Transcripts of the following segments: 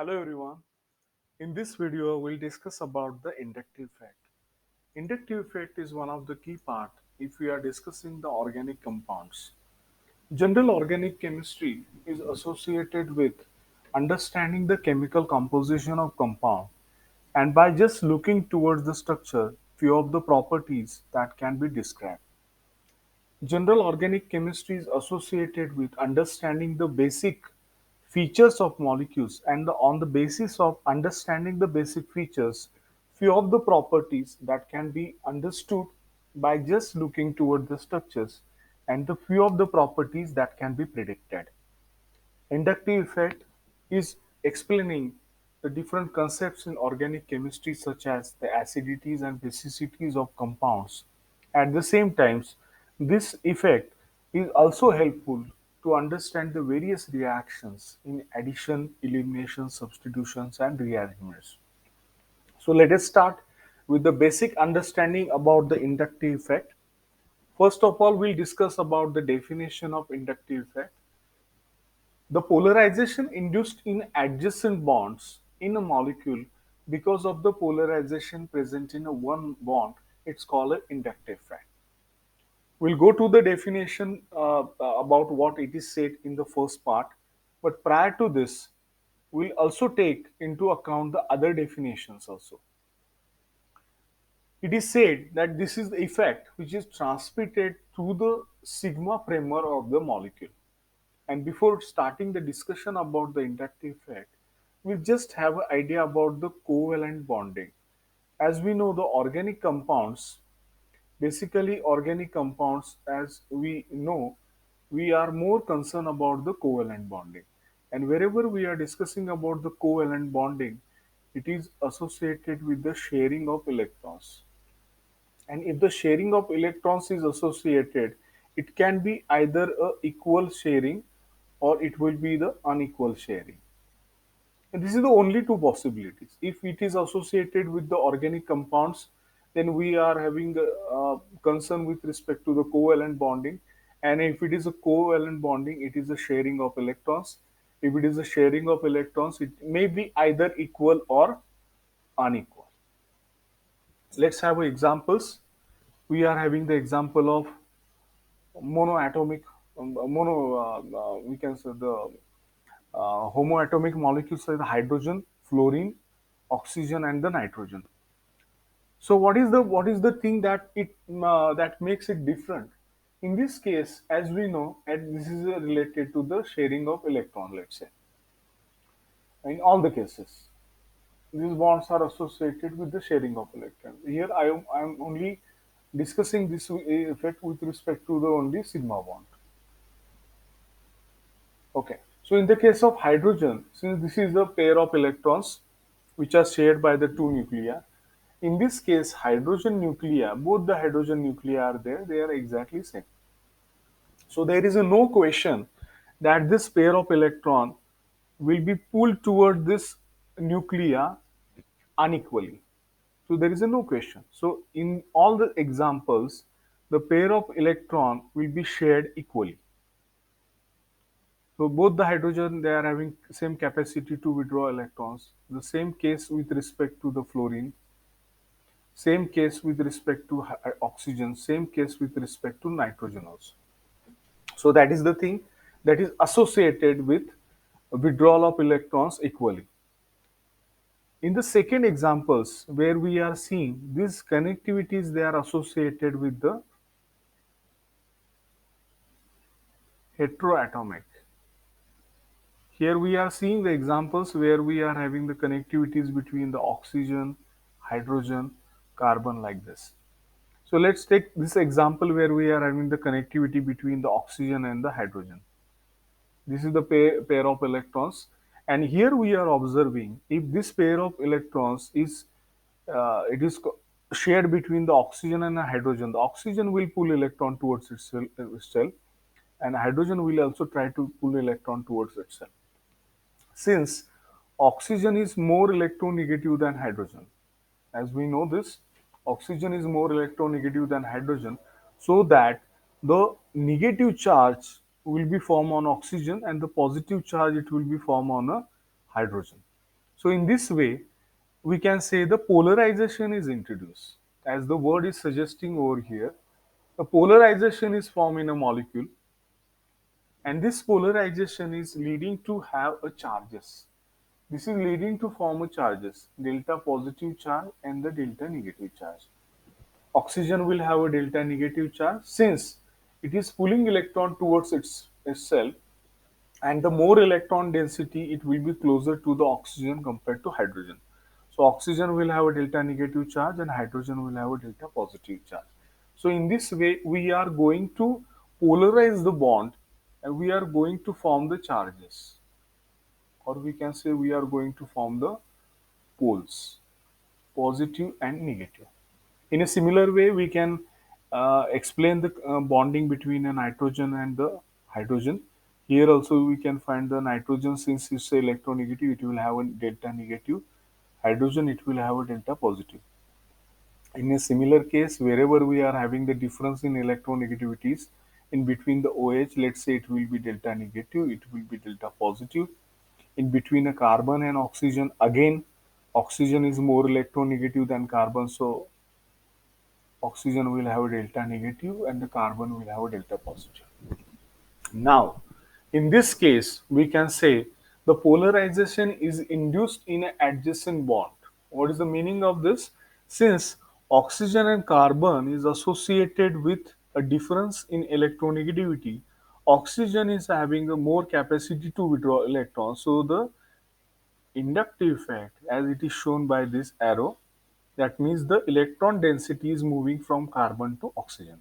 Hello everyone. In this video, we'll discuss about the inductive effect. Inductive effect is one of the key part if we are discussing the organic compounds. General organic chemistry is associated with understanding the chemical composition of compound, and by just looking towards the structure, few of the properties that can be described. General organic chemistry is associated with understanding the basic features of molecules, and on the basis of understanding the basic features, few of the properties that can be understood by just looking toward the structures, and the few of the properties that can be predicted. Inductive effect is explaining the different concepts in organic chemistry such as the acidities and basicities of compounds. At the same time, this effect is also helpful to understand the various reactions in addition, elimination, substitutions and rearrangements. So let us start with the basic understanding about the inductive effect. First of all, we'll discuss about the definition of inductive effect. The polarization induced in adjacent bonds in a molecule because of the polarization present in a one bond, it's called an inductive effect. We'll go to the definition about what it is said in the first part, but prior to this, we'll also take into account the other definitions also. It is said that this is the effect which is transmitted through the sigma primer of the molecule. And before starting the discussion about the inductive effect, we just have an idea about the covalent bonding. As we know, the organic compounds, basically organic compounds, as we know, we are more concerned about the covalent bonding. And wherever we are discussing about the covalent bonding, it is associated with the sharing of electrons. And if the sharing of electrons is associated, it can be either a equal sharing or it will be the unequal sharing. And this is the only two possibilities. If it is associated with the organic compounds, then we are having a concern with respect to the covalent bonding. And if it is a covalent bonding, it is a sharing of electrons. If it is a sharing of electrons, it may be either equal or unequal. Let's have examples. We are having the example of monoatomic, we can say the homoatomic molecules like the hydrogen, fluorine, oxygen, and the nitrogen. So what is the thing that that makes it different? In this case, as we know, and this is related to the sharing of electron. Let's say in all the cases, these bonds are associated with the sharing of electrons. Here I am only discussing this effect with respect to the only sigma bond. Okay. So in the case of hydrogen, since this is a pair of electrons which are shared by the two nuclei, in this case, hydrogen nuclei, both the hydrogen nuclei are there, they are exactly same. So there is a no question that this pair of electron will be pulled toward this nuclei unequally. So there is a no question. So in all the examples, the pair of electron will be shared equally. So both the hydrogen, they are having same capacity to withdraw electrons. The same case with respect to the fluorine, same case with respect to oxygen, same case with respect to nitrogen also. So that is the thing that is associated with withdrawal of electrons equally. In the second examples where we are seeing these connectivities, they are associated with the heteroatomic. Here we are seeing the examples where we are having the connectivities between the oxygen, hydrogen, carbon like this. So let's take this example where we are having the connectivity between the oxygen and the hydrogen. This is the pair of electrons, and here we are observing if this pair of electrons is it is shared between the oxygen and the hydrogen. The oxygen will pull electron towards itself, and hydrogen will also try to pull electron towards itself. Since oxygen is more electronegative than hydrogen, as we know this, oxygen is more electronegative than hydrogen, so that the negative charge will be formed on oxygen and the positive charge it will be formed on a hydrogen. So in this way, we can say the polarization is introduced. As the word is suggesting over here, a polarization is formed in a molecule, and this polarization is leading to have a charges. This is leading to form a charges, delta positive charge and the delta negative charge. Oxygen will have a delta negative charge since it is pulling electron towards itself, and the more electron density it will be closer to the oxygen compared to hydrogen. So oxygen will have a delta negative charge and hydrogen will have a delta positive charge. So in this way we are going to polarize the bond, and we are going to form the charges, or we can say we are going to form the poles, positive and negative. In a similar way, we can explain the bonding between a nitrogen and the hydrogen. Here also we can find the nitrogen, since it's electronegative, it will have a delta negative. Hydrogen, it will have a delta positive. In a similar case, wherever we are having the difference in electronegativities in between the OH, let's say it will be delta negative, it will be delta positive. In between a carbon and oxygen, again, oxygen is more electronegative than carbon, so oxygen will have a delta negative and the carbon will have a delta positive. Now, in this case, we can say the polarization is induced in an adjacent bond. What is the meaning of this? Since oxygen and carbon is associated with a difference in electronegativity, oxygen is having a more capacity to withdraw electrons. So the inductive effect, as it is shown by this arrow, that means the electron density is moving from carbon to oxygen.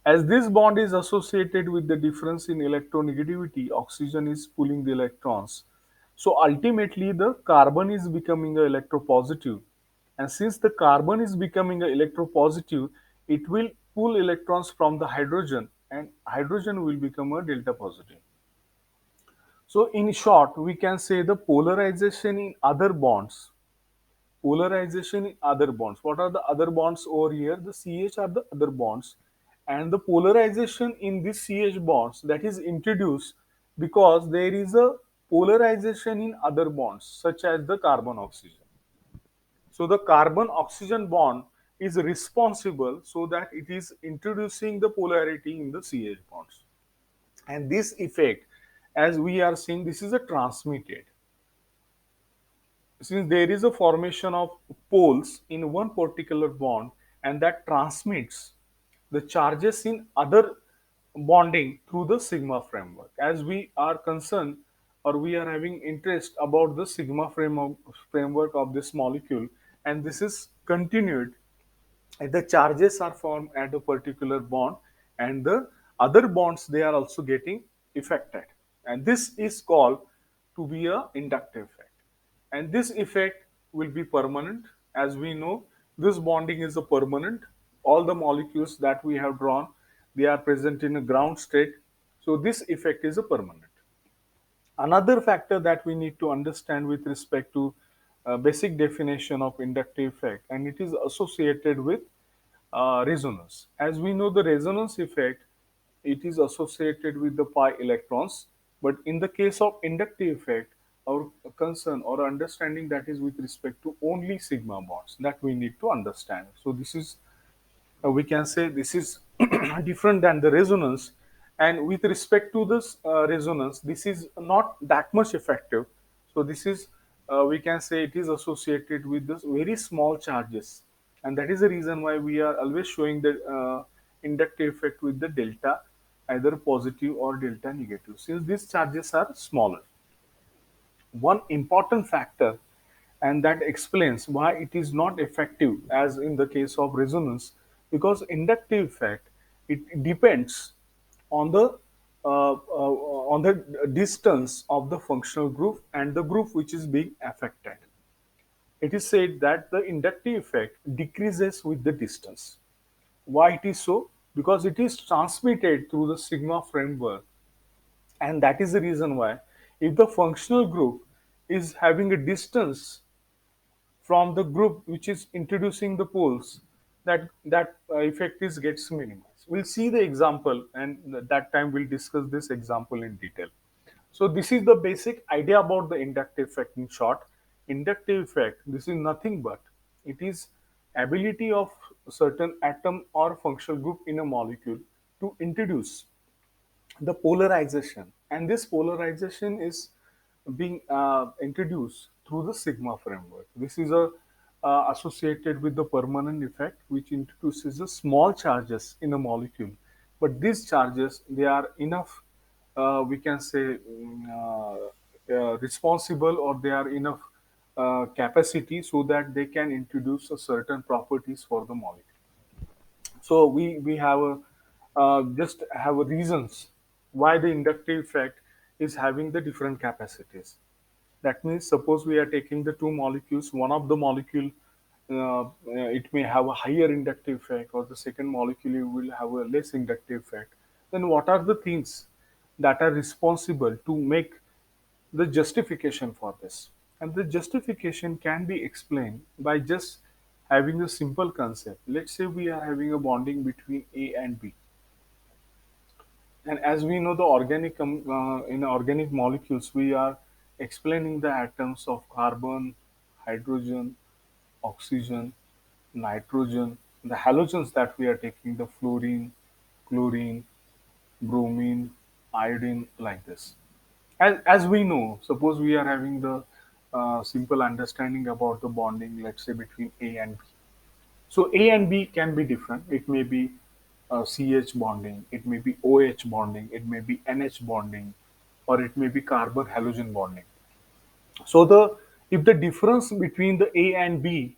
As this bond is associated with the difference in electronegativity, oxygen is pulling the electrons. So ultimately, the carbon is becoming a electropositive. And since the carbon is becoming a electropositive, it will pull electrons from the hydrogen, and hydrogen will become a delta positive. So in short, we can say the polarization in other bonds. Polarization in other bonds. What are the other bonds over here? The CH are the other bonds, and the polarization in this CH bonds that is introduced because there is a polarization in other bonds such as the carbon oxygen. So the carbon oxygen bond is responsible so that it is introducing the polarity in the CH bonds. And this effect, as we are seeing, this is a transmitted, since there is a formation of poles in one particular bond, and that transmits the charges in other bonding through the sigma framework. As we are concerned, or we are having interest about the sigma framework of this molecule, and this is continued, and the charges are formed at a particular bond, and the other bonds, they are also getting affected, and this is called to be a inductive effect. And this effect will be permanent. As we know, this bonding is a permanent. All the molecules that we have drawn, they are present in a ground state, so this effect is a permanent. Another factor that we need to understand with respect to basic definition of inductive effect, and it is associated with resonance. As we know, the resonance effect, it is associated with the pi electrons, but in the case of inductive effect, our concern or understanding, that is with respect to only sigma bonds, that we need to understand. So this is, we can say this is different than the resonance, and with respect to this resonance, this is not that much effective. So this is, we can say it is associated with this very small charges, and that is the reason why we are always showing the inductive effect with the delta either positive or delta negative, since these charges are smaller. One important factor, and that explains why it is not effective as in the case of resonance, because inductive effect, it depends on the distance of the functional group and the group which is being affected. It is said that the inductive effect decreases with the distance. Why it is so? Because it is transmitted through the sigma framework, and that is the reason why, if the functional group is having a distance from the group which is introducing the poles, that effect is gets minimized. We'll see the example, and that time we'll discuss this example in detail. So this is the basic idea about the inductive effect in short. inductive effect, this is nothing but it is ability of certain atom or functional group in a molecule to introduce the polarization, and this polarization is being introduced through the sigma framework. This is a associated with the permanent effect, which introduces the small charges in a molecule, but these charges they are enough, we can say, responsible, or they are enough capacity so that they can introduce a certain properties for the molecule. So we have a just have a reasons why the inductive effect is having the different capacities. That means suppose we are taking the two molecules, one of the molecule it may have a higher inductive effect, or the second molecule will have a less inductive effect. Then what are the things that are responsible to make the justification for this? And the justification can be explained by just having a simple concept. Let's say we are having a bonding between A and B. And as we know, the in organic molecules, we are explaining the atoms of carbon, hydrogen, oxygen, nitrogen, the halogens that we are taking, the fluorine, chlorine, bromine, iodine, like this. As we know, suppose we are having the simple understanding about the bonding, let's say between A and B. So A and B can be different. It may be CH bonding, it may be OH bonding, it may be NH bonding, or it may be carbon halogen bonding. So the if the difference between the A and B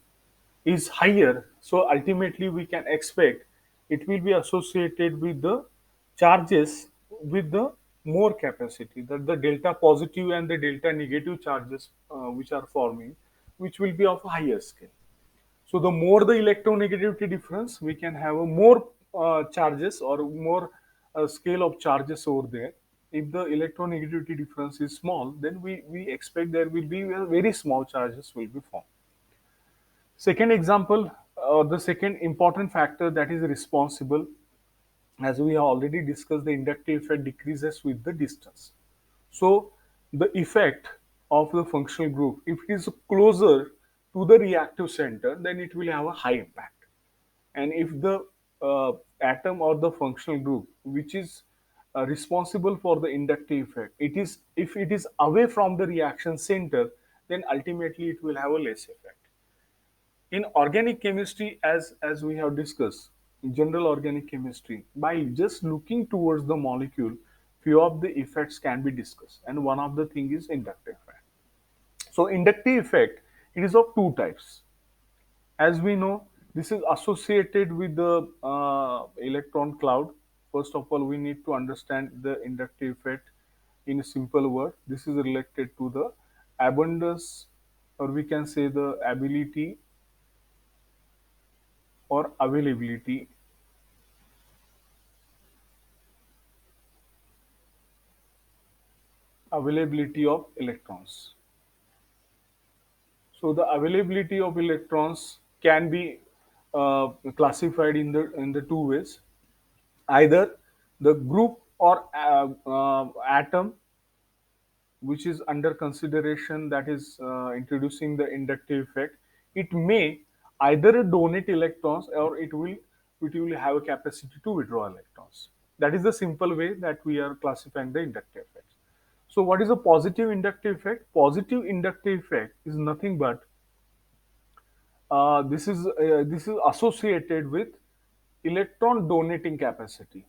is higher, so ultimately we can expect it will be associated with the charges with the more capacity, that the delta positive and the delta negative charges which are forming, which will be of a higher scale. So the more the electronegativity difference, we can have a more charges or more scale of charges over there. If the electronegativity difference is small, then we expect there will be very small charges will be formed. Second example, the second important factor that is responsible, as we have already discussed, the inductive effect decreases with the distance. So the effect of the functional group, if it is closer to the reactive center, then it will have a high impact. And if the atom or the functional group, which is responsible for the inductive effect, it is if it is away from the reaction center, then ultimately it will have a less effect. In organic chemistry, as we have discussed, in general organic chemistry, by just looking towards the molecule, few of the effects can be discussed, and one of the thing is inductive effect. So inductive effect, it is of two types. As we know, this is associated with the electron cloud. First of all, we need to understand the inductive effect in a simple word. This is related to the abundance, or we can say the ability or availability of electrons. So the availability of electrons can be classified in the two ways. Either the group or atom which is under consideration, that is introducing the inductive effect, it may either donate electrons, or it will have a capacity to withdraw electrons. That is the simple way that we are classifying the inductive effects. So what is a positive inductive effect? Positive inductive effect is nothing but this is associated with electron donating capacity.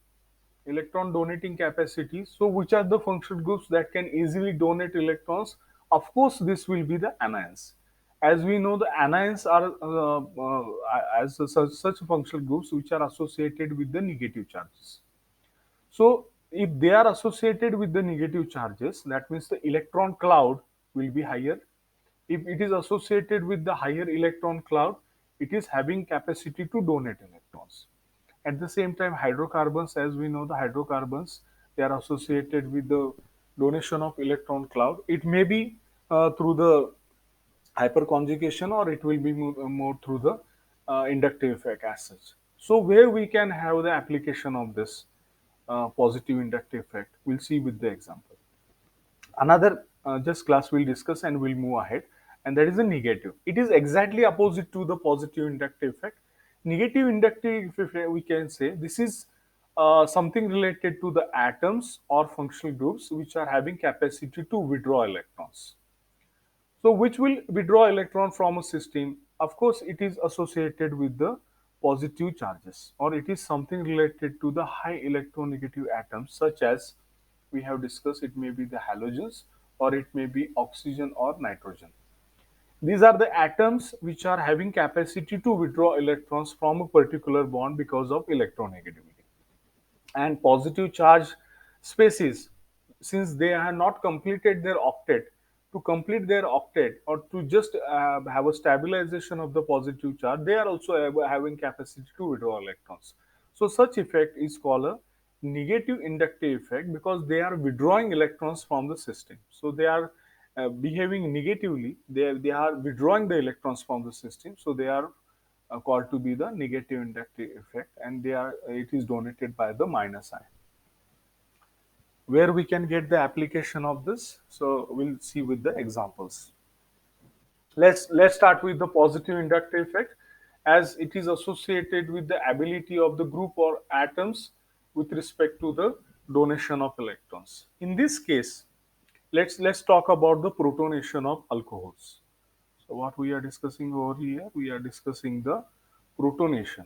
Electron donating capacity. So which are the functional groups that can easily donate electrons? Of course, this will be the anions. As we know, the anions are as such functional groups which are associated with the negative charges. So if they are associated with the negative charges, that means the electron cloud will be higher. If it is associated with the higher electron cloud, it is having capacity to donate electrons. At the same time, hydrocarbons, as we know, the hydrocarbons, they are associated with the donation of electron cloud. It may be through the hyperconjugation, or it will be more through the inductive effect as such. So where we can have the application of this positive inductive effect, we'll see with the example. Another just class we'll discuss and we'll move ahead. and that is a negative. It is exactly opposite to the positive inductive effect. Negative inductive effect, we can say this is something related to the atoms or functional groups which are having capacity to withdraw electrons. So which will withdraw electron from a system? Of course, it is associated with the positive charges, or it is something related to the high electronegative atoms, such as we have discussed. It may be the halogens, or it may be oxygen or nitrogen. These are the atoms which are having capacity to withdraw electrons from a particular bond because of electronegativity. And positive charge species, since they have not completed their octet, to complete their octet or to just have a stabilization of the positive charge, they are also having capacity to withdraw electrons. So such effect is called a negative inductive effect because they are withdrawing electrons from the system. So they are behaving negatively, they are withdrawing the electrons from the system, so they are called to be the negative inductive effect, and they are it is donated by the minus sign. Where we can get the application of this, so we'll see with the examples. Let's start with the positive inductive effect, as it is associated with the ability of the group or atoms with respect to the donation of electrons. In this case, let's talk about the protonation of alcohols. So what we are discussing over here, we are discussing the protonation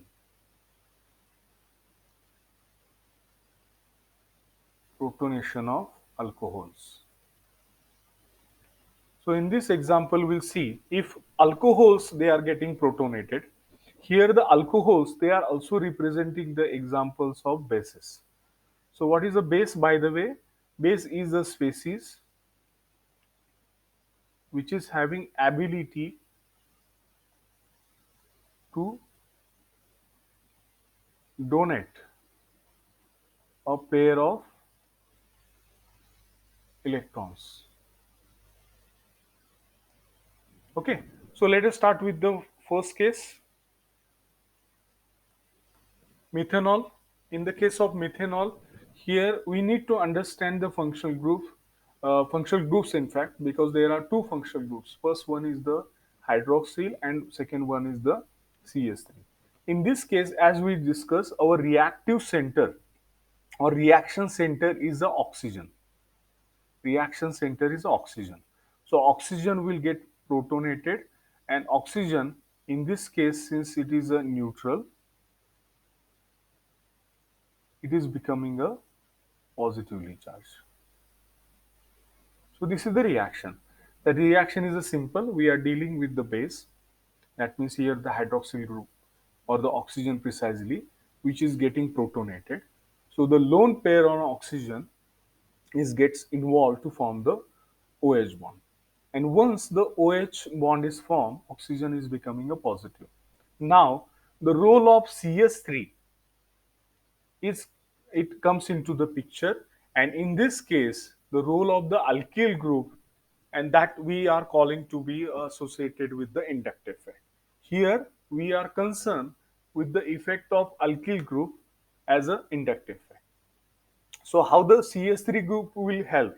of alcohols. So in this example, we'll see if alcohols, they are getting protonated. Here the alcohols, they are also representing the examples of bases. So what is a base, by the way? Base is a species which is having ability to donate a pair of electrons. Okay, so let us start with the first case, methanol. In the case of methanol, here we need to understand the functional groups in fact, because there are two functional groups. First one is the hydroxyl and second one is the CS3. In this case, as we discussed, our reactive center or reaction center is the oxygen. Reaction center is oxygen. So oxygen will get protonated, and oxygen in this case, since it is a neutral, it is becoming a positively charged. So this is the reaction. The reaction is a simple. We are dealing with the base. That means here the hydroxyl group or the oxygen precisely, which is getting protonated. So the lone pair on oxygen is gets involved to form the OH bond. And once the OH bond is formed, oxygen is becoming a positive. Now the role of CS3 is, it comes into the picture, and in this case the role of the alkyl group, and that we are calling to be associated with the inductive effect. Here we are concerned with the effect of alkyl group as a inductive effect. So how the CS3 group will help,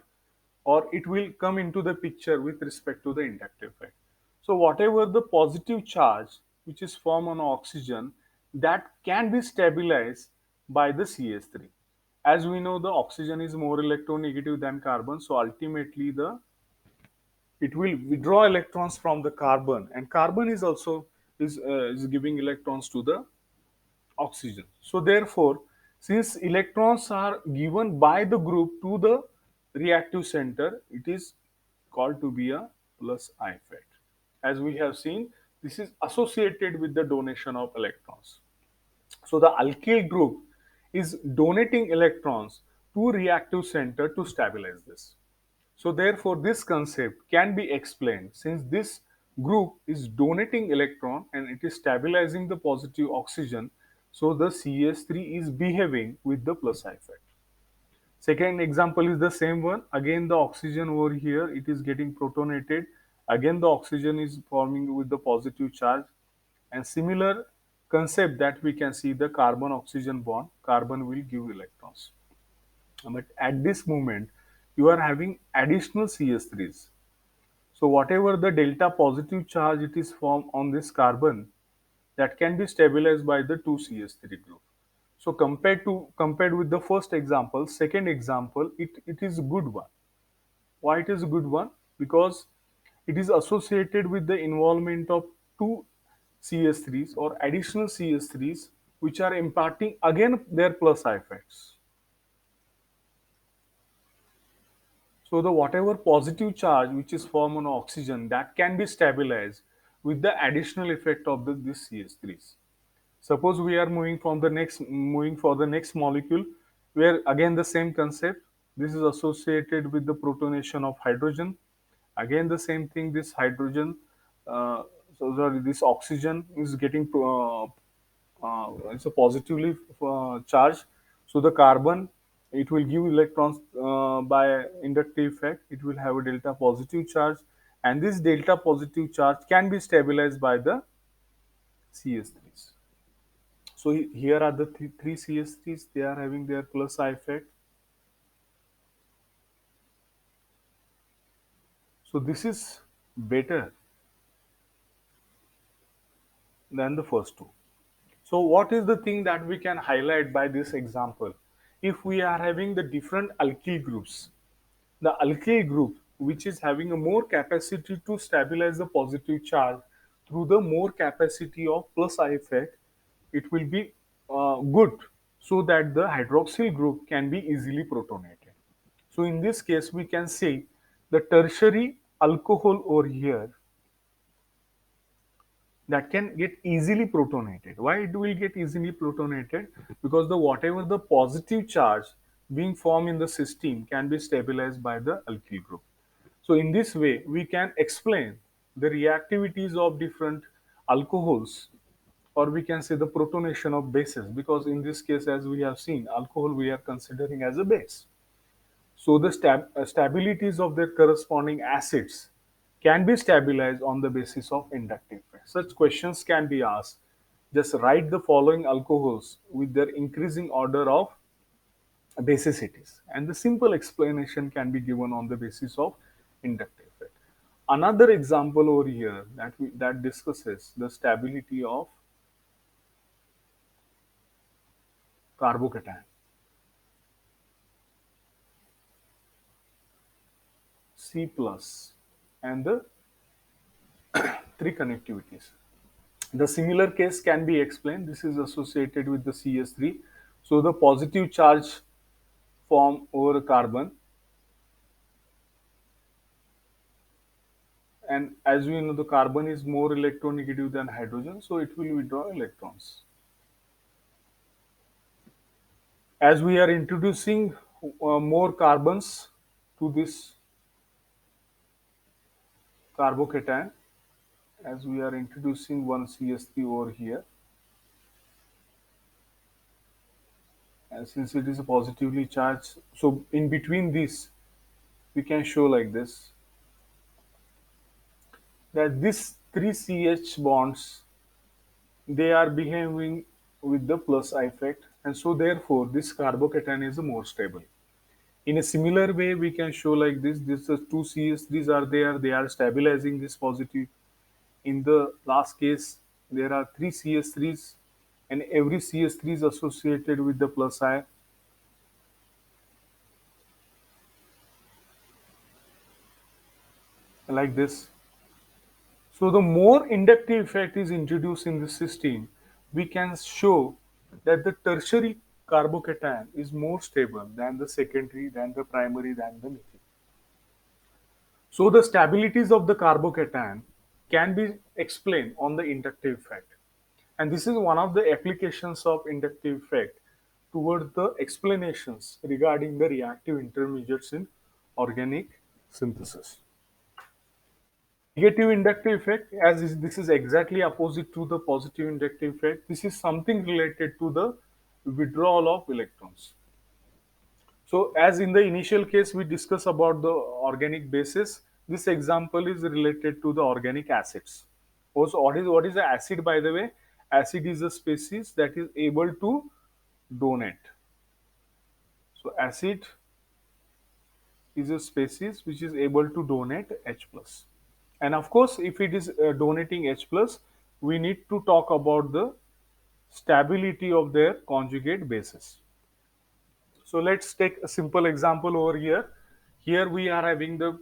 or it will come into the picture with respect to the inductive effect. So whatever the positive charge which is formed on oxygen, that can be stabilized by the CS3. As we know, the oxygen is more electronegative than carbon, so ultimately the it will withdraw electrons from the carbon, and carbon is also is giving electrons to the oxygen. So therefore, since electrons are given by the group to the reactive center, it is called to be a plus I effect. As we have seen, this is associated with the donation of electrons. So the alkyl group is donating electrons to reactive center to stabilize this. So therefore, this concept can be explained since this group is donating electron and it is stabilizing the positive oxygen. So the CS3 is behaving with the plus I effect. Second example is the same one. Again, the oxygen over here, it is getting protonated. Again, the oxygen is forming with the positive charge. And similar concept that we can see the carbon oxygen bond, carbon will give electrons. But at this moment, you are having additional CS3s. So whatever the delta positive charge it is formed on this carbon, that can be stabilized by the 2CH3 group. So compared with the first example, second example, it is a good one. Why it is a good one? Because it is associated with the involvement of two CS3s or additional CS3s, which are imparting again their plus I effects. So the whatever positive charge which is formed on oxygen, that can be stabilized with the additional effect of this CS3s. Suppose we are moving for the next molecule, where again the same concept. This is associated with the protonation of hydrogen. Again the same thing. This hydrogen, uh, so sorry, this oxygen is getting it's a positively charged. So the carbon, it will give electrons by inductive effect. It will have a delta positive charge, and this delta positive charge can be stabilized by the CS3s. So here are the three CS3s. They are having their plus I effect. So this is better than the first two. So what is the thing that we can highlight by this example? If we are having the different alkyl groups, the alkyl group which is having a more capacity to stabilize the positive charge through the more capacity of plus I effect, it will be good, so that the hydroxyl group can be easily protonated. So in this case, we can say the tertiary alcohol over here, that can get easily protonated. Why it will get easily protonated? Because the whatever the positive charge being formed in the system can be stabilized by the alkyl group. So in this way, we can explain the reactivities of different alcohols, or we can say the protonation of bases, because in this case, as we have seen, alcohol we are considering as a base. So the stabilities of their corresponding acids can be stabilized on the basis of inductive effect. Such questions can be asked. Just write the following alcohols with their increasing order of basicities, and the simple explanation can be given on the basis of inductive effect. Another example over here that discusses the stability of carbocation, C plus, and the three connectivities. The similar case can be explained. This is associated with the CS3. So the positive charge form over carbon, and as we know, the carbon is more electronegative than hydrogen, so it will withdraw electrons. As we are introducing more carbons to this carbocation, as we are introducing one CS3 over here, and since it is a positively charged, so in between these, we can show like this, that these three CH bonds, they are behaving with the plus I effect, and so therefore this carbocation is more stable. In a similar way, we can show like this. This is two CH3s are there, they are stabilizing this positive. In the last case, there are three CH3s, and every CH3 is associated with the plus I, like this. So the more inductive effect is introduced in the system, we can show that the tertiary carbocation is more stable than the secondary, than the primary, than the methyl. So the stabilities of the carbocation can be explained on the inductive effect. And this is one of the applications of inductive effect towards the explanations regarding the reactive intermediates in organic synthesis. Negative inductive effect, as this is exactly opposite to the positive inductive effect. This is something related to the withdrawal of electrons. So as in the initial case we discuss about the organic bases, this example is related to the organic acids. Also, what is the acid, by the way? Acid is a species that is able to donate. So acid is a species which is able to donate H plus. And of course, if it is donating H plus, we need to talk about the stability of their conjugate bases. So let's take a simple example over here. Here we are having the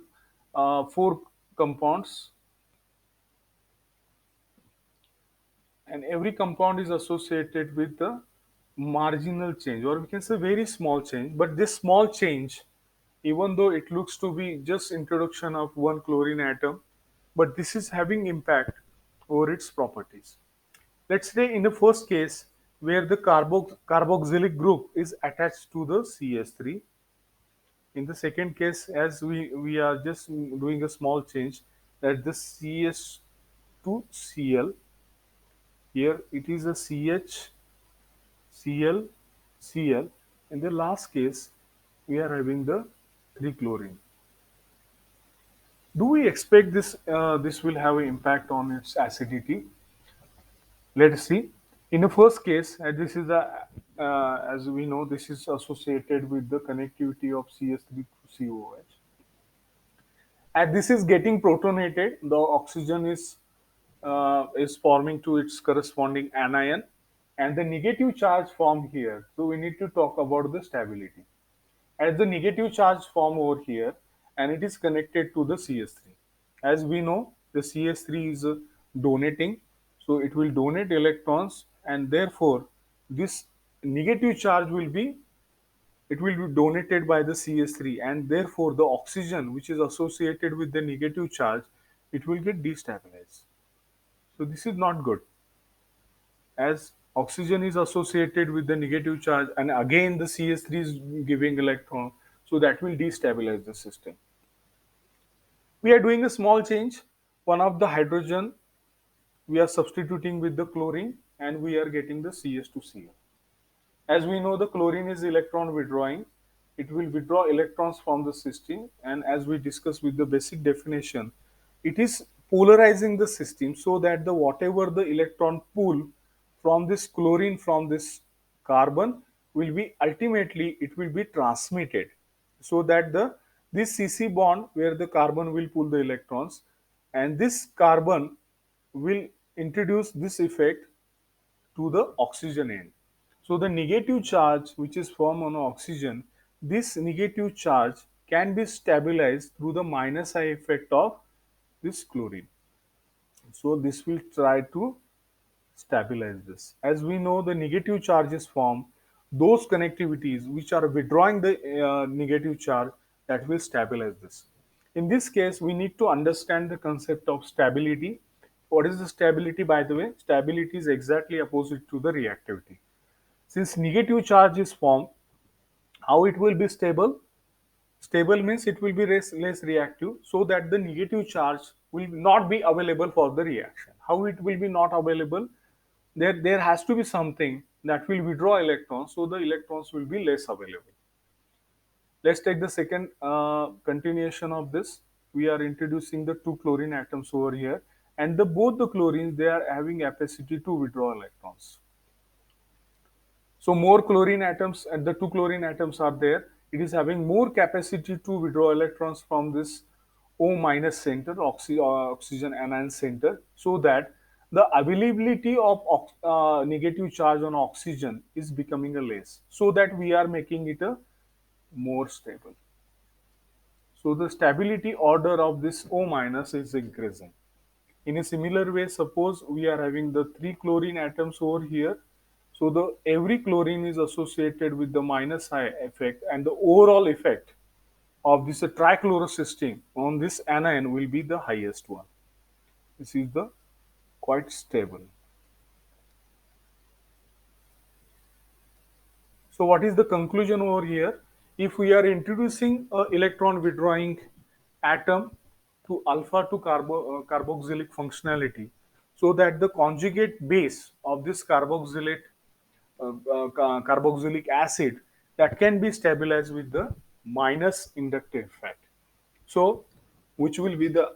four compounds, and every compound is associated with the marginal change, or we can say very small change. But this small change, even though it looks to be just introduction of one chlorine atom, but this is having impact over its properties. Let's say in the first case, where the carboxylic group is attached to the CS3. In the second case, as we are just doing a small change, that the CS2Cl, here it is a CHCl. In the last case, we are having the 3-chlorine. Do we expect this will have an impact on its acidity? Let's see. In the first case, as we know, this is associated with the connectivity of CS3 to COH. As this is getting protonated, the oxygen is forming to its corresponding anion, and the negative charge formed here. So we need to talk about the stability. As the negative charge form over here, and it is connected to the CS3. As we know, the CS3 is donating, so it will donate electrons, and therefore this negative charge will be donated by the CS3, and therefore the oxygen which is associated with the negative charge, it will get destabilized. So this is not good, as oxygen is associated with the negative charge, and again the CS3 is giving electron, so that will destabilize the system. We are doing a small change. One of the hydrogen we are substituting with the chlorine, and we are getting the CS2Cl. As we know, the chlorine is electron withdrawing. It will withdraw electrons from the system, and as we discussed with the basic definition, it is polarizing the system, so that the whatever the electron pull from this chlorine from this carbon will be ultimately it will be transmitted, so that the this CC bond where the carbon will pull the electrons, and this carbon will introduce this effect to the oxygen end. So the negative charge which is formed on oxygen, this negative charge can be stabilized through the minus I effect of this chlorine. So this will try to stabilize this. As we know, the negative charges form those connectivities which are withdrawing the negative charge, that will stabilize this. In this case, we need to understand the concept of stability. What is the stability, by the way? Stability is exactly opposite to the reactivity. Since negative charge is formed, how it will be stable? Stable means it will be less reactive, so that the negative charge will not be available for the reaction. How it will be not available? There has to be something that will withdraw electrons, so the electrons will be less available. Let's take the second continuation of this. We are introducing the two chlorine atoms over here, and both the chlorines, they are having capacity to withdraw electrons. So more chlorine atoms, and the two chlorine atoms are there. It is having more capacity to withdraw electrons from this O minus center, oxygen anion center, so that the availability of negative charge on oxygen is becoming a less, so that we are making it a more stable. So the stability order of this O minus is increasing. In a similar way, suppose we are having the three chlorine atoms over here. So the every chlorine is associated with the minus I effect, and the overall effect of this trichlorosystine on this anion will be the highest one. This is the quite stable. So what is the conclusion over here? If we are introducing a electron withdrawing atom to alpha to carboxylic functionality, so that the conjugate base of this carboxylic acid, that can be stabilized with the minus inductive effect. So which will be the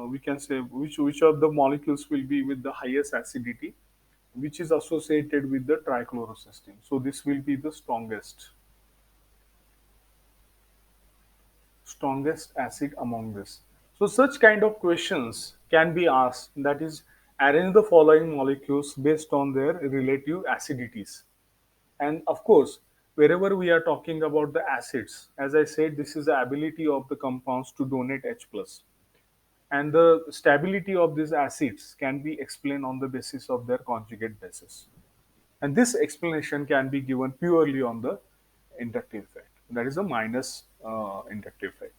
we can say which of the molecules will be with the highest acidity, which is associated with the trichlorosystine. So this will be the strongest acid among this. So such kind of questions can be asked, that is, arrange the following molecules based on their relative acidities. And of course, wherever we are talking about the acids, as I said, this is the ability of the compounds to donate H plus. And the stability of these acids can be explained on the basis of their conjugate basis. And this explanation can be given purely on the inductive effect. That is a minus inductive effect.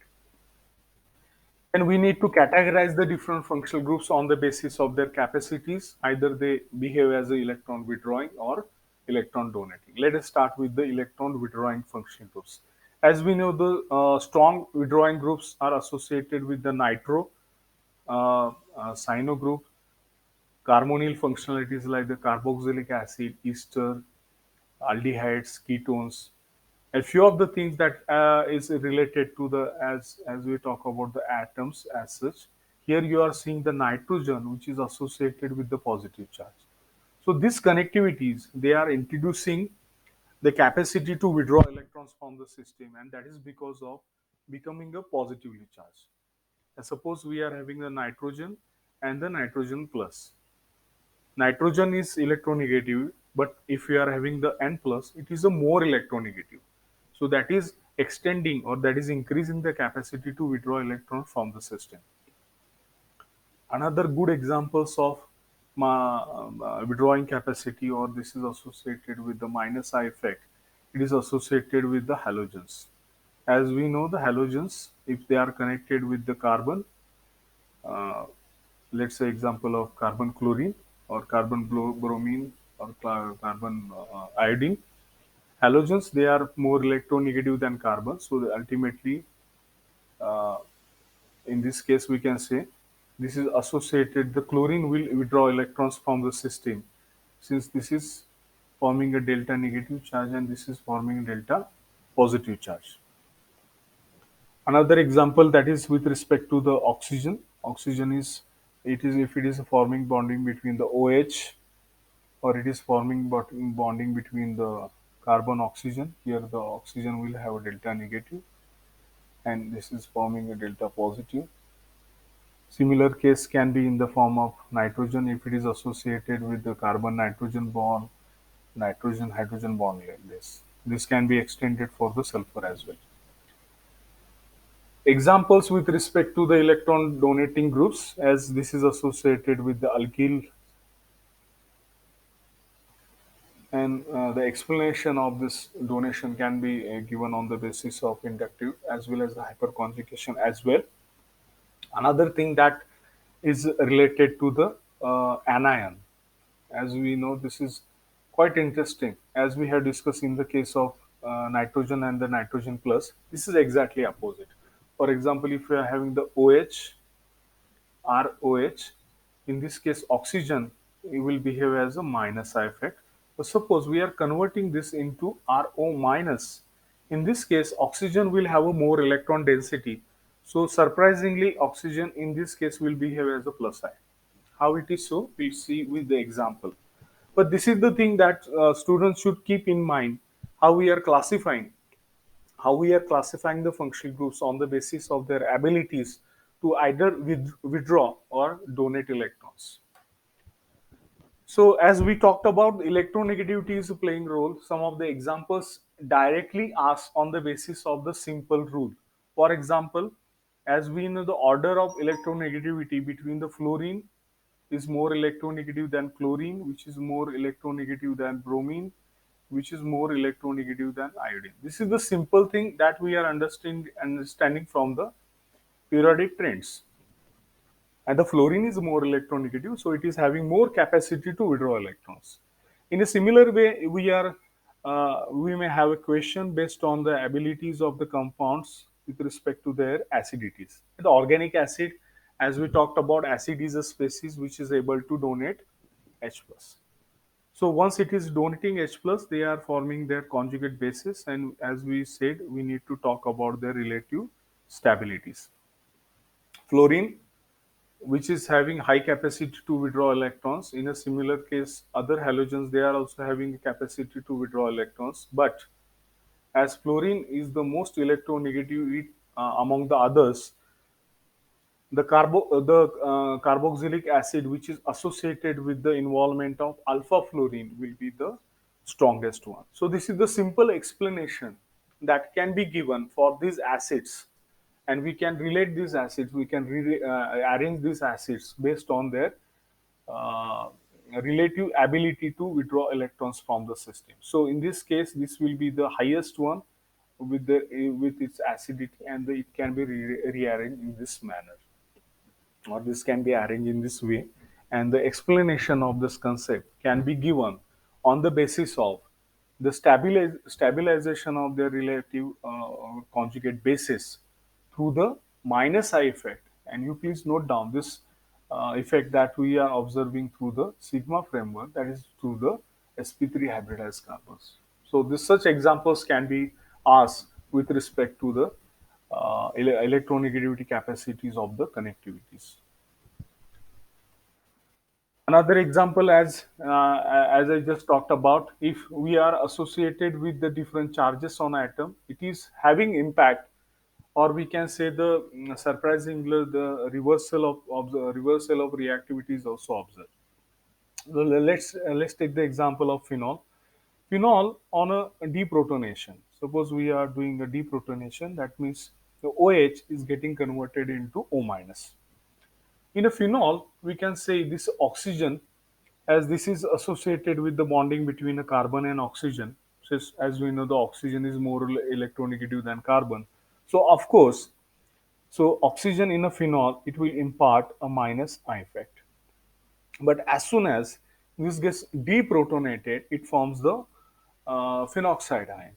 And we need to categorize the different functional groups on the basis of their capacities. Either they behave as a electron withdrawing or electron donating. Let us start with the electron withdrawing functional groups. As we know, the strong withdrawing groups are associated with the nitro cyano group, carbonyl functionalities like the carboxylic acid, ester, aldehydes, ketones. A few of the things that is related to the, as we talk about the atoms as such. Here you are seeing the nitrogen, which is associated with the positive charge. So these connectivities, they are introducing the capacity to withdraw electrons from the system, and that is because of becoming a positively charged. And suppose we are having the nitrogen and the nitrogen plus. Nitrogen is electronegative, but if we are having the N plus, it is a more electronegative. So that is extending, or that is increasing the capacity to withdraw electrons from the system. Another good examples of withdrawing capacity, or this is associated with the minus I effect, it is associated with the halogens. As we know, the halogens, if they are connected with the carbon, uh, let's say example of carbon chlorine or carbon bromine or carbon iodine, halogens, they are more electronegative than carbon. So ultimately, uh, in this case, we can say this is associated, the chlorine will withdraw electrons from the system, since this is forming a delta negative charge and this is forming a delta positive charge. Another example, that is with respect to the oxygen. Oxygen is, it is, if it is forming bonding between the OH, or it is forming bonding between the carbon oxygen. Here the oxygen will have a delta negative and this is forming a delta positive. Similar case can be in the form of nitrogen, if it is associated with the carbon nitrogen bond, nitrogen hydrogen bond like this. This can be extended for the sulfur as well. Examples with respect to the electron donating groups, as this is associated with the alkyl, and the explanation of this donation can be given on the basis of inductive as well as the hyperconjugation as well. Another thing that is related to the anion. As we know, this is quite interesting. As we have discussed in the case of nitrogen and the nitrogen plus, this is exactly opposite. For example, if we are having the OH, ROH, in this case oxygen, it will behave as a minus I effect. But suppose we are converting this into RO minus. In this case, oxygen will have a more electron density. So surprisingly, oxygen in this case will behave as a plus I. How it is so, we'll see with the example. But this is the thing that students should keep in mind, how we are classifying the functional groups on the basis of their abilities to either withdraw or donate electrons. So as we talked about, electronegativity is playing role. Some of the examples directly asked on the basis of the simple rule. For example, as we know, the order of electronegativity between the fluorine is more electronegative than chlorine, which is more electronegative than bromine, which is more electronegative than iodine. This is the simple thing that we are understanding from the periodic trends. And the fluorine is more electronegative, so it is having more capacity to withdraw electrons. In a similar way, we may have a question based on the abilities of the compounds with respect to their acidities. The organic acid, as we talked about, acid is a species which is able to donate H plus. So once it is donating H plus, they are forming their conjugate bases, and as we said, we need to talk about their relative stabilities. Fluorine, which is having high capacity to withdraw electrons. In a similar case, other halogens, they are also having capacity to withdraw electrons. But as fluorine is the most electronegative among the others, The carboxylic acid which is associated with the involvement of alpha fluorine will be the strongest one. So this is the simple explanation that can be given for these acids, and we can relate these acids, we can arrange these acids based on their uh, relative ability to withdraw electrons from the system. So in this case, this will be the highest one with its acidity, and it can be rearranged in this manner, or this can be arranged in this way. And the explanation of this concept can be given on the basis of the stabilization of the relative conjugate basis through the minus I effect. And you please note down this effect that we are observing through the sigma framework, that is through the sp3 hybridized carbons. So this such examples can be asked with respect to the electronegativity capacities of the connectivities. Another example, as I just talked about, if we are associated with the different charges on atom, it is having impact, or we can say the surprisingly the reversal of the reversal of reactivity is also observed. So let's take the example of phenol. Phenol on a deprotonation. Suppose we are doing a deprotonation, that means the OH is getting converted into O minus. In a phenol, we can say this oxygen, as this is associated with the bonding between a carbon and oxygen. Since, as we know, the oxygen is more electronegative than carbon. So, of course, so oxygen in a phenol, it will impart a minus I effect. But as soon as this gets deprotonated, it forms the phenoxide ion.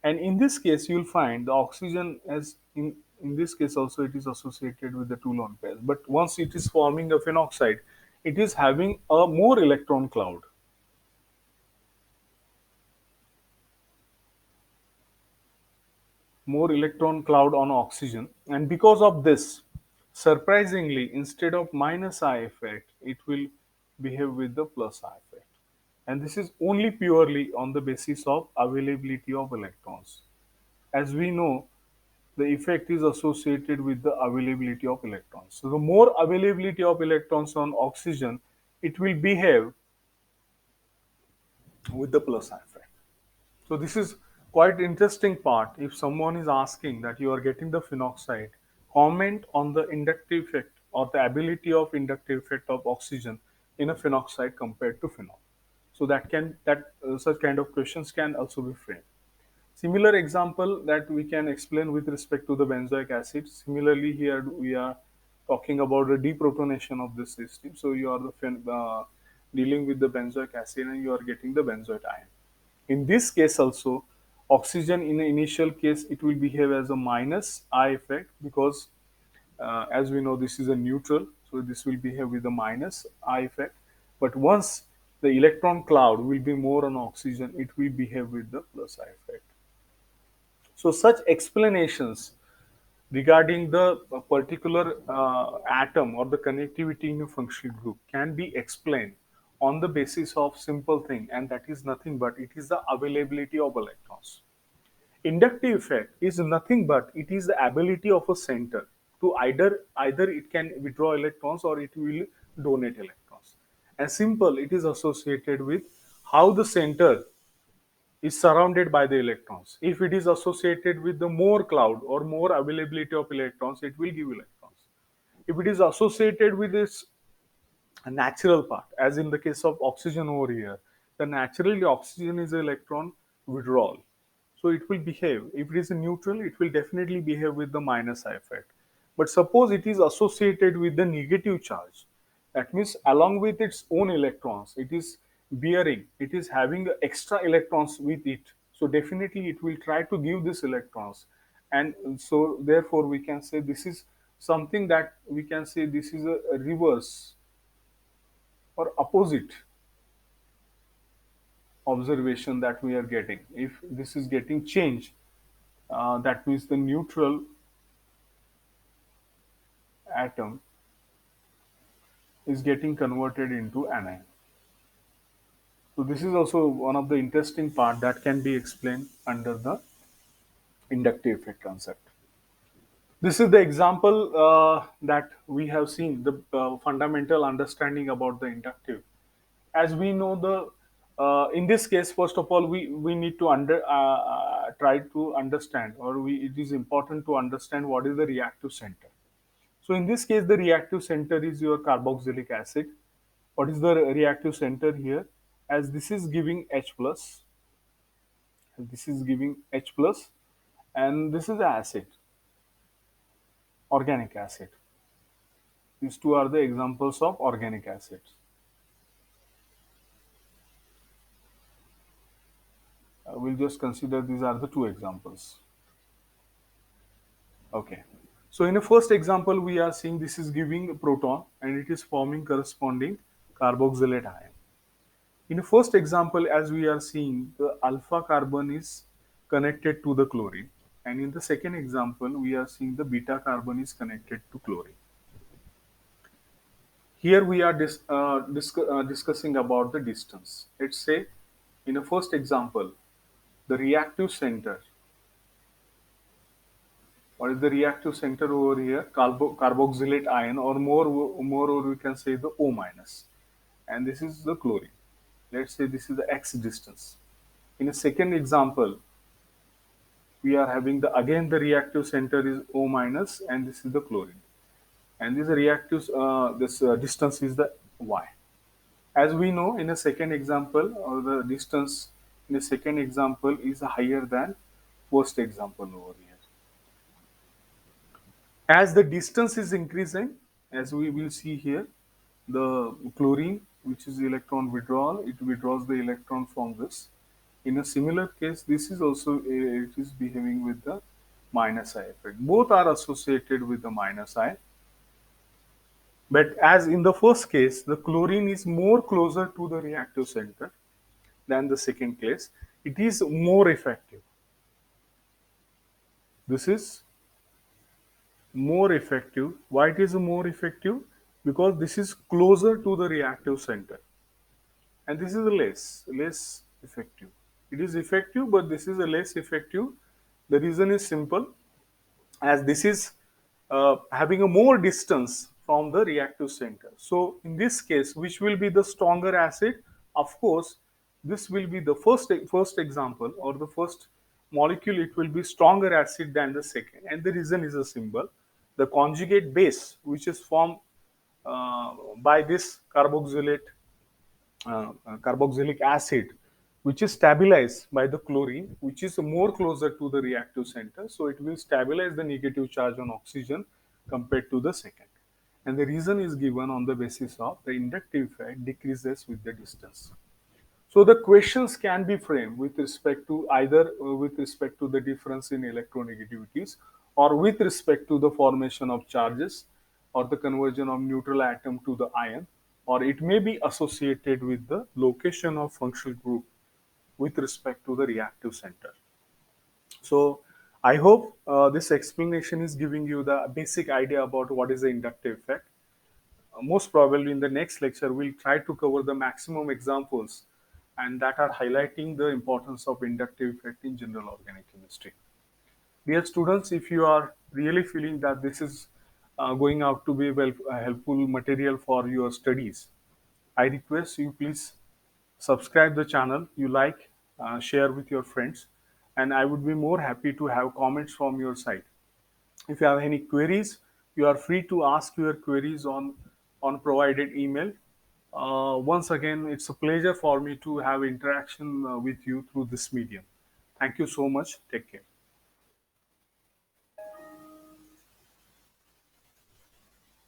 And in this case, you will find the oxygen as in this case also it is associated with the two lone pairs. But once it is forming a phenoxide, it is having a more electron cloud. More electron cloud on oxygen. And because of this, surprisingly, instead of minus I effect, it will behave with the plus I effect. And this is only purely on the basis of availability of electrons. As we know, the effect is associated with the availability of electrons. So the more availability of electrons on oxygen, it will behave with the plus effect. So this is quite interesting part. If someone is asking that you are getting the phenoxide, comment on the inductive effect or the ability of inductive effect of oxygen in a phenoxide compared to phenol. So that such kind of questions can also be framed. Similar example that we can explain with respect to the benzoic acid. Similarly, here we are talking about the deprotonation of this system. So you are dealing with the benzoic acid and you are getting the benzoate ion. In this case also, oxygen in the initial case, it will behave as a minus I effect because as we know this is a neutral, so this will behave with a minus I effect. But once the electron cloud will be more on oxygen, it will behave with the plus I effect. So such explanations regarding the particular atom or the connectivity in a functional group can be explained on the basis of simple thing, and that is nothing but it is the availability of electrons. Inductive effect is nothing but it is the ability of a center to either it can withdraw electrons or it will donate electrons. And simple, it is associated with how the center is surrounded by the electrons. If it is associated with the more cloud or more availability of electrons, it will give electrons. If it is associated with this natural part, as in the case of oxygen over here, the naturally oxygen is electron withdrawal. So it will behave. If it is a neutral, it will definitely behave with the minus I effect. But suppose it is associated with the negative charge, that means along with its own electrons, it is bearing, it is having extra electrons with it. So definitely it will try to give this electrons. And so therefore we can say this is something that we can say this is a reverse or opposite observation that we are getting. If this is getting changed, that means the neutral atom is getting converted into anion. So this is also one of the interesting part that can be explained under the inductive effect concept. This is the example that we have seen the fundamental understanding about the inductive. As we know the in this case, first of all, we need to try to understand, or we it is important to understand what is the reactive center. So in this case, the reactive center is your carboxylic acid. What is the reactive center here? As this is giving H plus, this is giving H plus, and this is acid, organic acid. These two are the examples of organic acids. We'll just consider these are the two examples. Okay. So in the first example, we are seeing this is giving a proton and it is forming corresponding carboxylate ion. In the first example, as we are seeing, the alpha carbon is connected to the chlorine. And in the second example, we are seeing the beta carbon is connected to chlorine. Here we are discussing about the distance. Let's say in the first example, the reactive center. What is the reactive center over here? Carboxylate ion, or or we can say the O minus. And this is the chlorine. Let's say this is the X distance. In a second example, we are having the again the reactive center is O minus, and this is the chlorine. And this reactive this distance is the Y. As we know, in a second example, or the distance in the second example is higher than first example over here. As the distance is increasing, as we will see here, the chlorine, which is electron withdrawal, it withdraws the electron from this. In a similar case, this is also it is behaving with the minus I effect. Both are associated with the minus I. But as in the first case, the chlorine is more closer to the reactive center than the second case. It is more effective. This is more effective. Why it is more effective? Because this is closer to the reactive center, and this is less effective. It is effective, but this is a less effective. The reason is simple, as this is having a more distance from the reactive center. So in this case, which will be the stronger acid? Of course, this will be the first example, or the first molecule. It will be stronger acid than the second, and the reason is a symbol. The conjugate base, which is formed by this carboxylic acid, which is stabilized by the chlorine, which is more closer to the reactive center. So it will stabilize the negative charge on oxygen compared to the second. And the reason is given on the basis of the inductive effect decreases with the distance. So the questions can be framed with respect to either with respect to the difference in electronegativities, or with respect to the formation of charges, or the conversion of neutral atom to the ion, or it may be associated with the location of functional group with respect to the reactive center. So I hope this explanation is giving you the basic idea about what is the inductive effect. Most probably in the next lecture, we'll try to cover the maximum examples and that are highlighting the importance of inductive effect in general organic chemistry. Dear students, if you are really feeling that this is going out to be helpful material for your studies, I request you please subscribe the channel, you like, share with your friends, and I would be more happy to have comments from your side. If you have any queries, you are free to ask your queries on provided email. Once again, it's a pleasure for me to have interaction with you through this medium. Thank you so much. Take care.